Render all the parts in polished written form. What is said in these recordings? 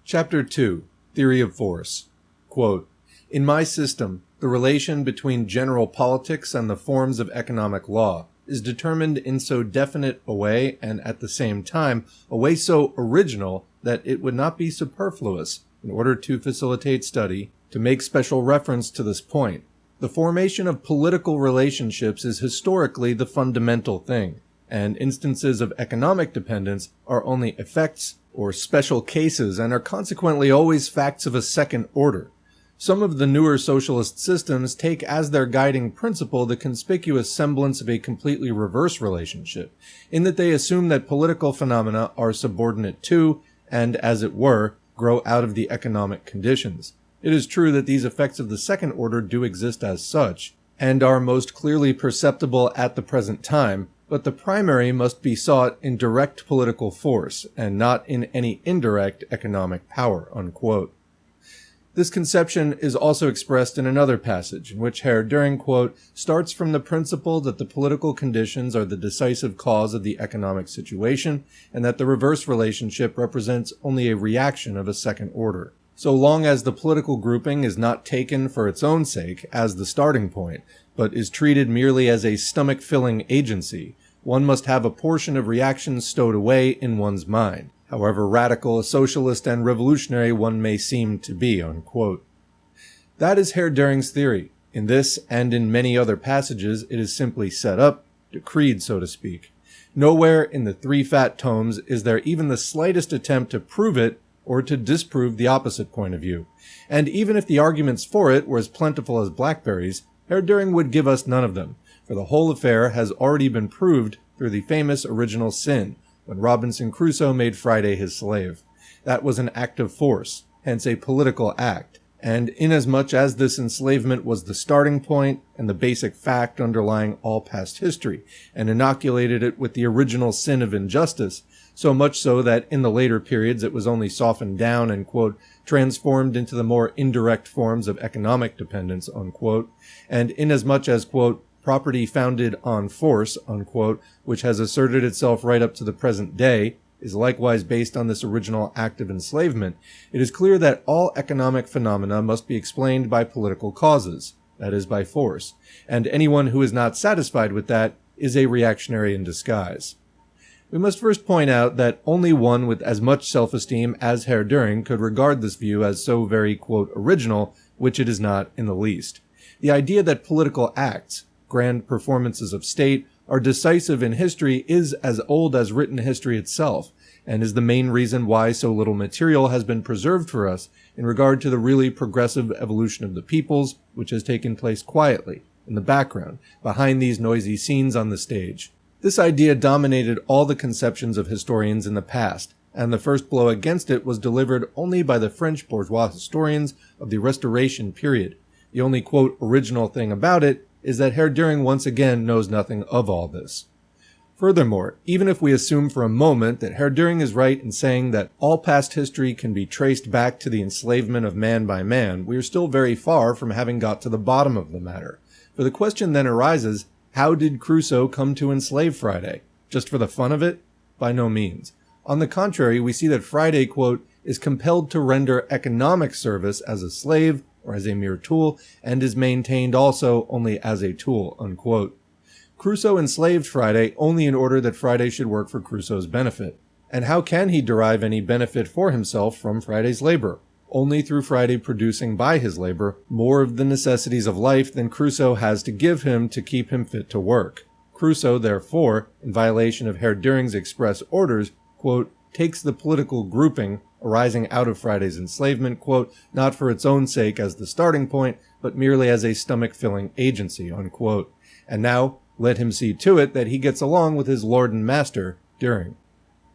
Chapter 2. Theory of Force. Quote, "In my system, the relation between general politics and the forms of economic law is determined in so definite a way and at the same time a way so original that it would not be superfluous, in order to facilitate study, to make special reference to this point. The formation of political relationships is historically the fundamental thing, and instances of economic dependence are only effects or special cases and are consequently always facts of a second order. Some of the newer socialist systems take as their guiding principle the conspicuous semblance of a completely reverse relationship, in that they assume that political phenomena are subordinate to, and as it were, grow out of the economic conditions. It is true that these effects of the second order do exist as such, and are most clearly perceptible at the present time, but the primary must be sought in direct political force, and not in any indirect economic power." Unquote. This conception is also expressed in another passage, in which Herr Dühring, quote, "starts from the principle that the political conditions are the decisive cause of the economic situation, and that the reverse relationship represents only a reaction of a second order. So long as the political grouping is not taken for its own sake as the starting point, but is treated merely as a stomach-filling agency, one must have a portion of reaction stowed away in one's mind, however radical, socialist, and revolutionary one may seem to be." Unquote. That is Herr Dühring's theory. In this and in many other passages, it is simply set up, decreed, so to speak. Nowhere in the three fat tomes is there even the slightest attempt to prove it or to disprove the opposite point of view. And even if the arguments for it were as plentiful as blackberries, Herr Dühring would give us none of them, for the whole affair has already been proved through the famous original sin, when Robinson Crusoe made Friday his slave. That was an act of force, hence a political act, and inasmuch as this enslavement was the starting point and the basic fact underlying all past history, and inoculated it with the original sin of injustice, so much so that in the later periods it was only softened down and, quote, "transformed into the more indirect forms of economic dependence," unquote, and inasmuch as, quote, "property founded on force," unquote, which has asserted itself right up to the present day, is likewise based on this original act of enslavement, it is clear that all economic phenomena must be explained by political causes, that is, by force, and anyone who is not satisfied with that is a reactionary in disguise. We must first point out that only one with as much self-esteem as Herr Dühring could regard this view as so very, quote, original, which it is not in the least. The idea that political acts, grand performances of state, are decisive in history is as old as written history itself, and is the main reason why so little material has been preserved for us in regard to the really progressive evolution of the peoples, which has taken place quietly, in the background, behind these noisy scenes on the stage. This idea dominated all the conceptions of historians in the past, and the first blow against it was delivered only by the French bourgeois historians of the Restoration period. The only, quote, original thing about it is that Herr Dühring once again knows nothing of all this. Furthermore, even if we assume for a moment that Herr Dühring is right in saying that all past history can be traced back to the enslavement of man by man, we are still very far from having got to the bottom of the matter. For the question then arises, how did Crusoe come to enslave Friday? Just for the fun of it? By no means. On the contrary, we see that Friday, quote, is compelled to render economic service as a slave or as a mere tool, and is maintained also only as a tool, unquote. Crusoe enslaved Friday only in order that Friday should work for Crusoe's benefit. And how can he derive any benefit for himself from Friday's labor? Only through Friday producing by his labor more of the necessities of life than Crusoe has to give him to keep him fit to work. Crusoe, therefore, in violation of Herr Dühring's express orders, quote, takes the political grouping arising out of Friday's enslavement, quote, not for its own sake as the starting point, but merely as a stomach-filling agency, unquote. And now, let him see to it that he gets along with his lord and master, Dühring.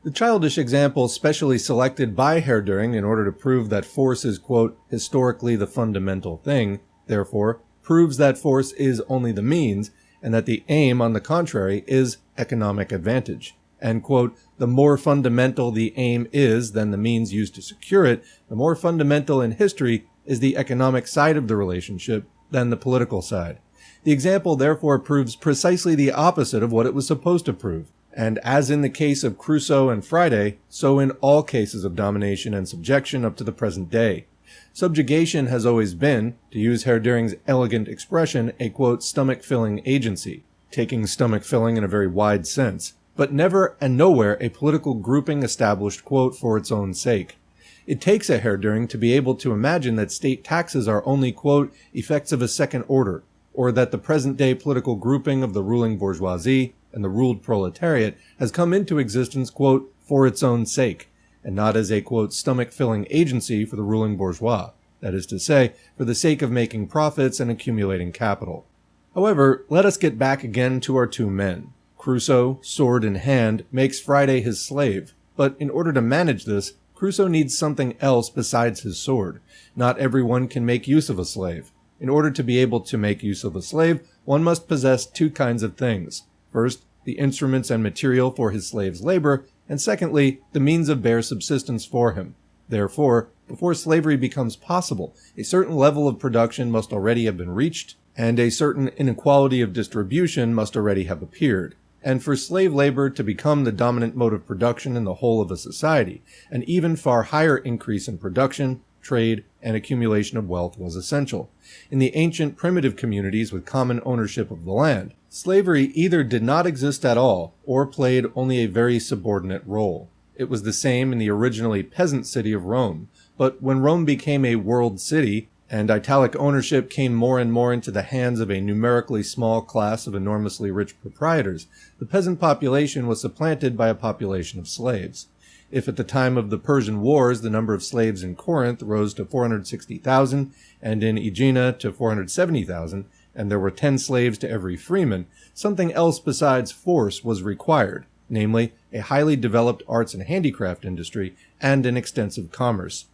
The childish example specially selected by Herr Dühring in order to prove that force is, quote, historically the fundamental thing, therefore, proves that force is only the means, and that the aim, on the contrary, is economic advantage. And, quote, the more fundamental the aim is than the means used to secure it, the more fundamental in history is the economic side of the relationship than the political side. The example therefore proves precisely the opposite of what it was supposed to prove, And as in the case of Crusoe and Friday, so in all cases of domination and subjection up to the present day. Subjugation has always been, to use Herr Dühring's elegant expression, a quote, stomach-filling agency, taking stomach-filling in a very wide sense, but never and nowhere a political grouping established, quote, for its own sake. It takes a Herr Dühring to be able to imagine that state taxes are only, quote, effects of a second order, or that the present-day political grouping of the ruling bourgeoisie and the ruled proletariat has come into existence, quote, for its own sake, and not as a, quote, stomach-filling agency for the ruling bourgeois, that is to say, for the sake of making profits and accumulating capital. However, let us get back again to our two men. Crusoe, sword in hand, makes Friday his slave, but in order to manage this, Crusoe needs something else besides his sword. Not everyone can make use of a slave. In order to be able to make use of a slave, one must possess two kinds of things. First, the instruments and material for his slave's labor, and secondly, the means of bare subsistence for him. Therefore, before slavery becomes possible, a certain level of production must already have been reached, and a certain inequality of distribution must already have appeared. And for slave labor to become the dominant mode of production in the whole of a society, an even far higher increase in production, trade, and accumulation of wealth was essential. In the ancient primitive communities with common ownership of the land, slavery either did not exist at all, or played only a very subordinate role. It was the same in the originally peasant city of Rome, but when Rome became a world city, and italic ownership came more and more into the hands of a numerically small class of enormously rich proprietors, the peasant population was supplanted by a population of slaves. If at the time of the Persian Wars the number of slaves in Corinth rose to 460,000, and in Aegina to 470,000, and there were 10 slaves to every freeman, something else besides force was required, namely, a highly developed arts and handicraft industry and an extensive commerce.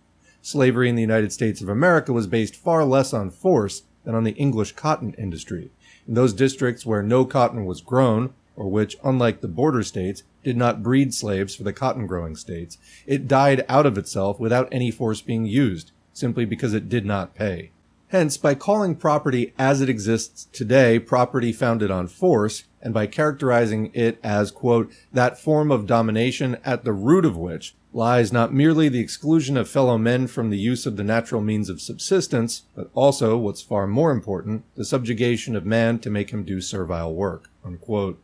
Slavery in the United States of America was based far less on force than on the English cotton industry. In those districts where no cotton was grown, or which, unlike the border states, did not breed slaves for the cotton-growing states, it died out of itself without any force being used, simply because it did not pay. Hence, by calling property as it exists today property founded on force, and by characterizing it as, quote, that form of domination at the root of which lies not merely the exclusion of fellow men from the use of the natural means of subsistence, but also, what's far more important, the subjugation of man to make him do servile work, unquote.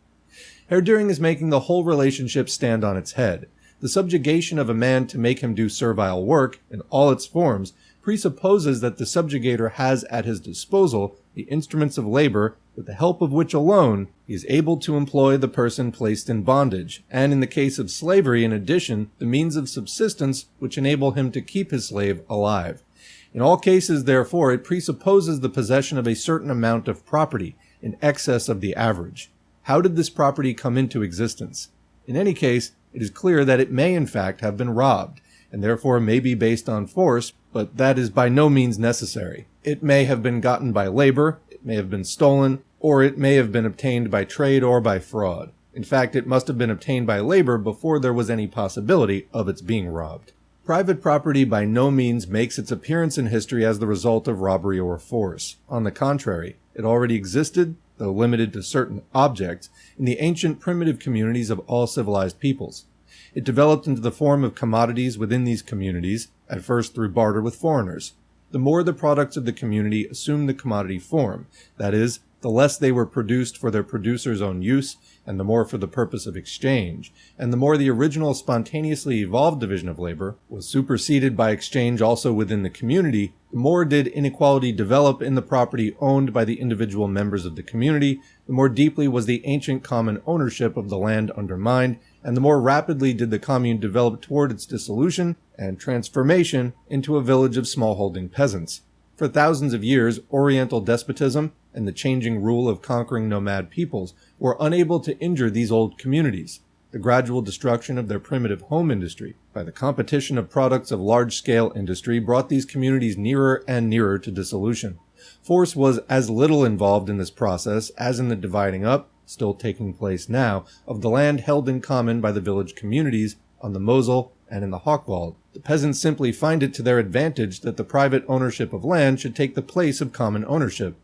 Herr Dühring is making the whole relationship stand on its head. The subjugation of a man to make him do servile work, in all its forms, presupposes that the subjugator has at his disposal the instruments of labor, with the help of which alone he is able to employ the person placed in bondage, and in the case of slavery, in addition, the means of subsistence which enable him to keep his slave alive. In all cases, therefore, it presupposes the possession of a certain amount of property, in excess of the average. How did this property come into existence? In any case, it is clear that it may in fact have been robbed, and therefore may be based on force, but that is by no means necessary. It may have been gotten by labor, it may have been stolen, or it may have been obtained by trade or by fraud. In fact, it must have been obtained by labor before there was any possibility of its being robbed. Private property by no means makes its appearance in history as the result of robbery or force. On the contrary, it already existed, though limited to certain objects, in the ancient primitive communities of all civilized peoples. It developed into the form of commodities within these communities, at first through barter with foreigners. The more the products of the community assumed the commodity form, that is, the less they were produced for their producer's own use, and the more for the purpose of exchange, and the more the original spontaneously evolved division of labor was superseded by exchange also within the community, the more did inequality develop in the property owned by the individual members of the community, the more deeply was the ancient common ownership of the land undermined, and the more rapidly did the commune develop toward its dissolution and transformation into a village of smallholding peasants. For thousands of years, Oriental despotism and the changing rule of conquering nomad peoples were unable to injure these old communities. The gradual destruction of their primitive home industry by the competition of products of large-scale industry brought these communities nearer and nearer to dissolution. Force was as little involved in this process as in the dividing up, still taking place now, of the land held in common by the village communities on the Mosel and in the Hochwald. The peasants simply find it to their advantage that the private ownership of land should take the place of common ownership.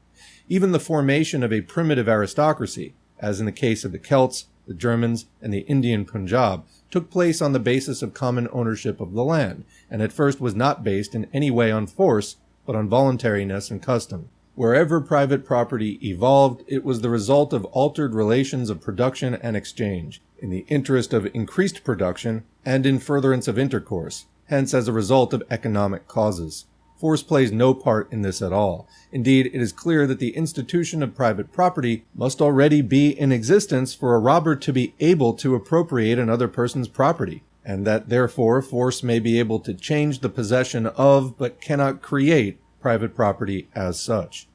Even the formation of a primitive aristocracy, as in the case of the Celts, the Germans, and the Indian Punjab, took place on the basis of common ownership of the land, and at first was not based in any way on force, but on voluntariness and custom. Wherever private property evolved, it was the result of altered relations of production and exchange, in the interest of increased production and in furtherance of intercourse, hence as a result of economic causes. Force plays no part in this at all. Indeed, it is clear that the institution of private property must already be in existence for a robber to be able to appropriate another person's property, and that therefore force may be able to change the possession of, but cannot create, private property as such.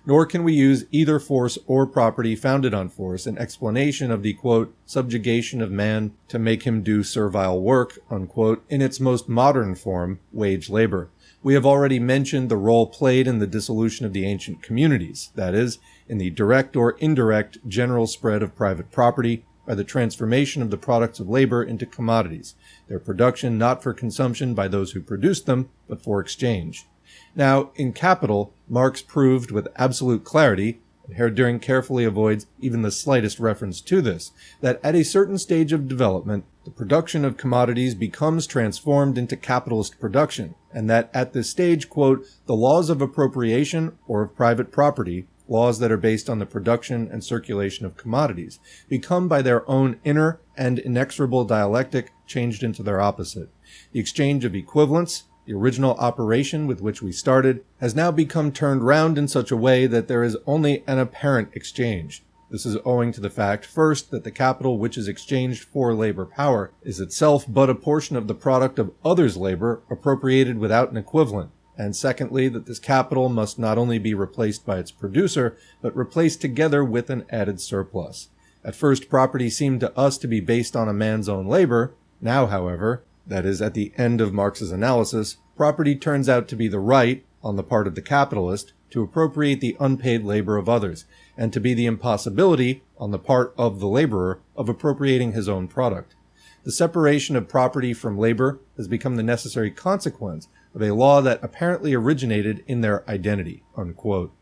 Nor can we use either force or property founded on force in explanation of the, quote, subjugation of man to make him do servile work, unquote, in its most modern form, wage labor. We have already mentioned the role played in the dissolution of the ancient communities, that is, in the direct or indirect general spread of private property by the transformation of the products of labor into commodities, their production not for consumption by those who produced them, but for exchange. Now, in Capital, Marx proved with absolute clarity, and Dühring carefully avoids even the slightest reference to this, that at a certain stage of development, the production of commodities becomes transformed into capitalist production, and that at this stage, quote, the laws of appropriation or of private property, laws that are based on the production and circulation of commodities, become by their own inner and inexorable dialectic changed into their opposite. The exchange of equivalents, the original operation with which we started, has now become turned round in such a way that there is only an apparent exchange. This is owing to the fact, first, that the capital which is exchanged for labor power is itself but a portion of the product of others' labor appropriated without an equivalent, and secondly, that this capital must not only be replaced by its producer, but replaced together with an added surplus. At first, property seemed to us to be based on a man's own labor. Now, however, that is, at the end of Marx's analysis, property turns out to be the right, on the part of the capitalist, to appropriate the unpaid labor of others, and to be the impossibility, on the part of the laborer, of appropriating his own product. The separation of property from labor has become the necessary consequence of a law that apparently originated in their identity, unquote.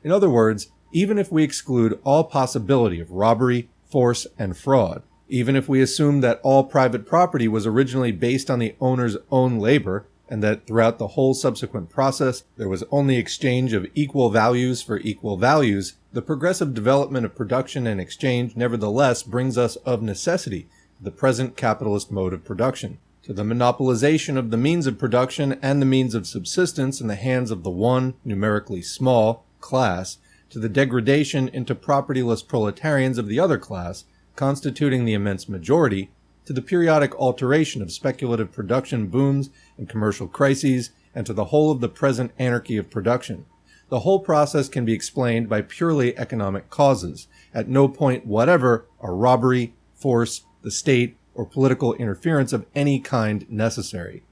In other words, even if we exclude all possibility of robbery, force, and fraud, even if we assume that all private property was originally based on the owner's own labor, and that throughout the whole subsequent process there was only exchange of equal values for equal values, the progressive development of production and exchange nevertheless brings us of necessity to the present capitalist mode of production, to the monopolization of the means of production and the means of subsistence in the hands of the one, numerically small, class, to the degradation into propertyless proletarians of the other class, constituting the immense majority, to the periodic alteration of speculative production booms and commercial crises, and to the whole of the present anarchy of production. The whole process can be explained by purely economic causes. At no point whatever are robbery, force, the state, or political interference of any kind necessary.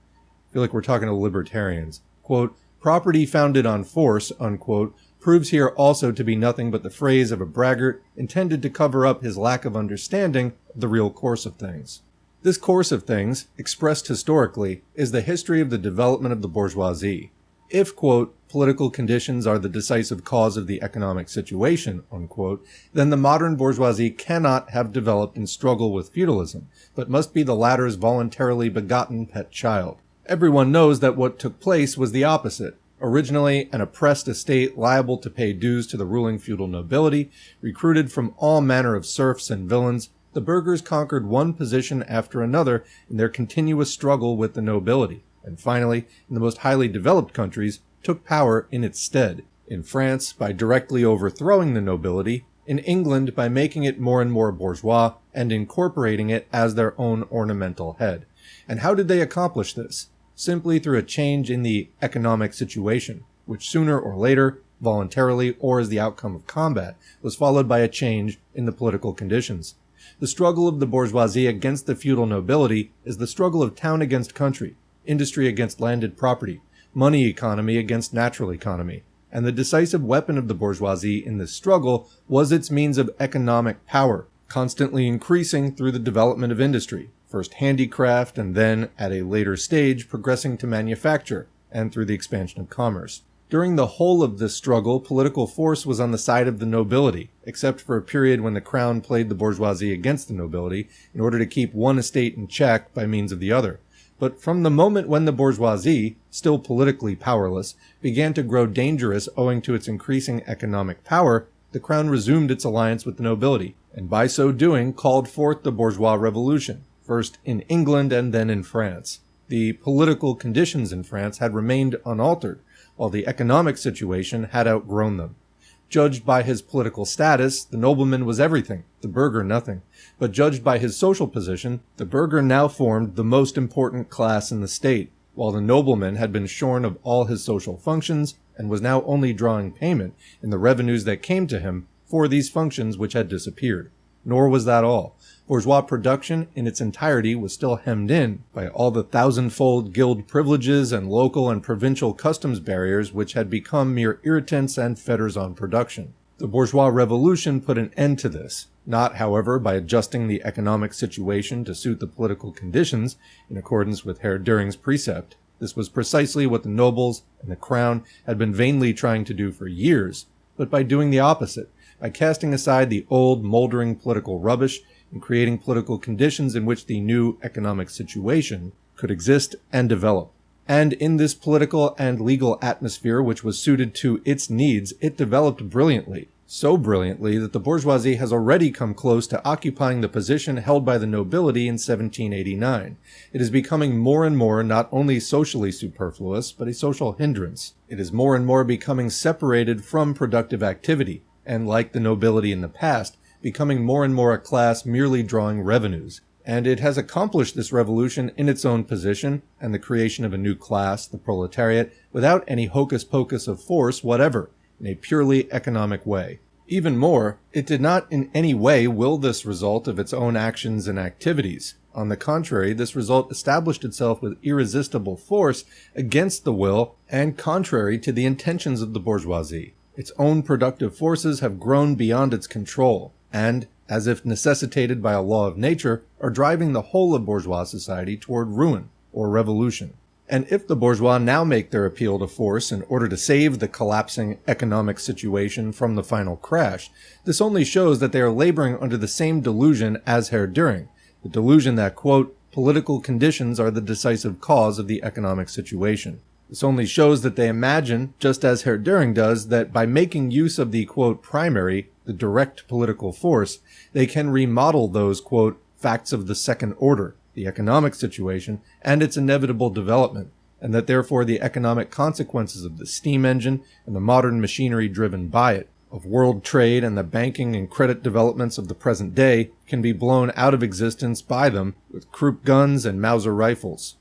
I feel like we're talking to libertarians. Quote, property founded on force, unquote, proves here also to be nothing but the phrase of a braggart intended to cover up his lack of understanding of the real course of things. This course of things, expressed historically, is the history of the development of the bourgeoisie. If, quote, political conditions are the decisive cause of the economic situation, unquote, then the modern bourgeoisie cannot have developed in struggle with feudalism, but must be the latter's voluntarily begotten pet child. Everyone knows that what took place was the opposite. Originally an oppressed estate liable to pay dues to the ruling feudal nobility, recruited from all manner of serfs and villains, the burghers conquered one position after another in their continuous struggle with the nobility, and finally, in the most highly developed countries, took power in its stead. In France, by directly overthrowing the nobility, in England, by making it more and more bourgeois, and incorporating it as their own ornamental head. And how did they accomplish this? Simply through a change in the economic situation, which sooner or later, voluntarily or as the outcome of combat, was followed by a change in the political conditions. The struggle of the bourgeoisie against the feudal nobility is the struggle of town against country, industry against landed property, money economy against natural economy, and the decisive weapon of the bourgeoisie in this struggle was its means of economic power, constantly increasing through the development of industry, first handicraft and then, at a later stage, progressing to manufacture, and through the expansion of commerce. During the whole of this struggle, political force was on the side of the nobility, except for a period when the crown played the bourgeoisie against the nobility in order to keep one estate in check by means of the other. But from the moment when the bourgeoisie, still politically powerless, began to grow dangerous owing to its increasing economic power, the crown resumed its alliance with the nobility, and by so doing called forth the bourgeois revolution, first in England and then in France. The political conditions in France had remained unaltered, while the economic situation had outgrown them. Judged by his political status, the nobleman was everything, the burgher nothing. But judged by his social position, the burgher now formed the most important class in the state, while the nobleman had been shorn of all his social functions and was now only drawing payment in the revenues that came to him for these functions which had disappeared. Nor was that all. Bourgeois production in its entirety was still hemmed in by all the thousandfold guild privileges and local and provincial customs barriers which had become mere irritants and fetters on production. The bourgeois revolution put an end to this, not, however, by adjusting the economic situation to suit the political conditions in accordance with Herr Dühring's precept. This was precisely what the nobles and the crown had been vainly trying to do for years, but by doing the opposite, by casting aside the old, moldering political rubbish and creating political conditions in which the new economic situation could exist and develop. And in this political and legal atmosphere which was suited to its needs, it developed brilliantly. So brilliantly that the bourgeoisie has already come close to occupying the position held by the nobility in 1789. It is becoming more and more not only socially superfluous, but a social hindrance. It is more and more becoming separated from productive activity, and like the nobility in the past, becoming more and more a class merely drawing revenues. And it has accomplished this revolution in its own position and the creation of a new class, the proletariat, without any hocus-pocus of force whatever, in a purely economic way. Even more, it did not in any way will this result of its own actions and activities. On the contrary, this result established itself with irresistible force against the will and contrary to the intentions of the bourgeoisie. Its own productive forces have grown beyond its control, and, as if necessitated by a law of nature, are driving the whole of bourgeois society toward ruin or revolution. And if the bourgeois now make their appeal to force in order to save the collapsing economic situation from the final crash, this only shows that they are laboring under the same delusion as Herr Dühring, the delusion that, quote, political conditions are the decisive cause of the economic situation. This only shows that they imagine, just as Herr Dühring does, that by making use of the, quote, primary, the direct political force, they can remodel those, quote, facts of the second order, the economic situation, and its inevitable development, and that therefore the economic consequences of the steam engine and the modern machinery driven by it, of world trade and the banking and credit developments of the present day, can be blown out of existence by them with Krupp guns and Mauser rifles.